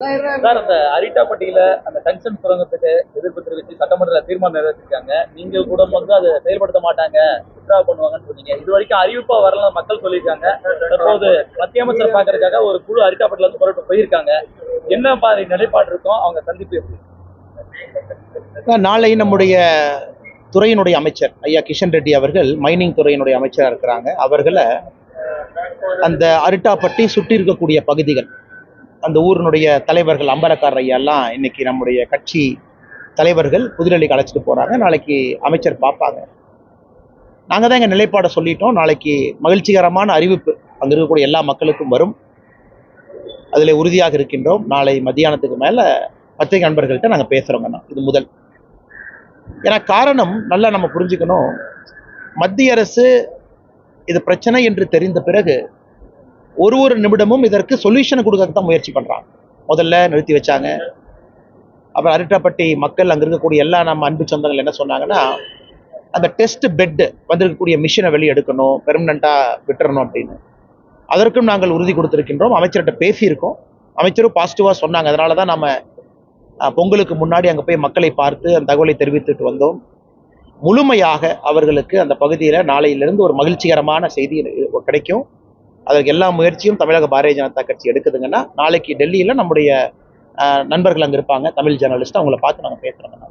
Sir, அந்த அரிட்டாப்பட்டியில அந்த tungsten சுரங்கத்துக்கு எதிர்ப்பு தெரிவித்து சட்டமன்றத்தில் தீர்மானம் நிறைவேற்றிருக்காங்க. நீங்க கூட அதை செயல்படுத்த மாட்டாங்க, வித்ட்ரா பண்ணுவாங்கன்னு சொன்னீங்க. இது வரைக்கும் அறிவிப்பா வரல, மக்கள் சொல்லியிருக்காங்க. தற்போது மத்திய அமைச்சர் பாக்குறதுக்காக ஒரு குழு அரிட்டாப்பட்டில இருந்து புறப்பட்டு போயிருக்காங்க. என்ன மாதிரி நிலைப்பாடு இருக்கும், அவங்க சந்திப்பு எப்படி? நாளை நம்முடைய துறையினுடைய அமைச்சர் ஐயா கிஷன் ரெட்டி அவர்கள் மைனிங் துறையினுடைய அமைச்சராக இருக்கிறாங்க. அவர்களை அந்த அரிட்டாப்பட்டி சுற்றி இருக்கக்கூடிய பகுதிகள், அந்த ஊரினுடைய தலைவர்கள் அம்பலக்காரர் ஐயா எல்லாம் இன்னைக்கு நம்முடைய கட்சி தலைவர்கள் புதுடெல்லிக்கு அழைச்சிட்டு போறாங்க. நாளைக்கு அமைச்சர் பார்ப்பாங்க. நாங்கள் தான் எங்கள் நிலைப்பாடை சொல்லிட்டோம். நாளைக்கு மகிழ்ச்சிகரமான அறிவிப்பு அங்கே இருக்கக்கூடிய எல்லா மக்களுக்கும் வரும். அதில் உறுதியாக இருக்கின்றோம். நாளை மத்தியானத்துக்கு மேலே பத்திரிகை நண்பர்கள்ட்ட நாங்கள் பேசுகிறோங்கண்ணா. இது முதல். ஏன்னா காரணம் நல்லா நம்ம புரிஞ்சுக்கணும். மத்திய அரசு இது பிரச்சனை என்று தெரிந்த பிறகு ஒரு நிமிடமும் இதற்கு சொல்யூஷன் கொடுக்க தான் முயற்சி பண்ணுறாங்க. முதல்ல நிறுத்தி வச்சாங்க. அப்புறம் அரிட்டாப்பட்டி மக்கள் அங்கே இருக்கக்கூடிய எல்லா நம்ம அன்பு சொந்தங்கள் என்ன சொன்னாங்கன்னா, அந்த டெஸ்ட் பெட்டு வந்திருக்கக்கூடிய மிஷினை வெளியே எடுக்கணும், பெர்மனண்ட்டாக விட்டுறணும் அப்படின்னு. அதற்கும் நாங்கள் உறுதி கொடுத்துருக்கின்றோம். அமைச்சர்கிட்ட பேசியிருக்கோம். அமைச்சரும் பாசிட்டிவாக சொன்னாங்க. அதனால தான் நம்ம பொங்கலுக்கு முன்னாடி அங்கே போய் மக்களை பார்த்து அந்த தகவலை தெரிவித்துட்டு வந்தோம். முழுமையாக அவர்களுக்கு அந்த பகுதியில் நாளையிலிருந்து ஒரு மகிழ்ச்சிகரமான செய்தி கிடைக்கும். அதற்கு எல்லா முயற்சியும் தமிழக பாரதிய ஜனதா கட்சி எடுக்குதுங்கன்னா, நாளைக்கு டெல்லியில் நம்முடைய நண்பர்கள் அங்கே இருப்பாங்க, தமிழ் ஜேர்னலிஸ்ட், அவங்கள பார்த்து நாங்கள் பேசுகிறோங்க.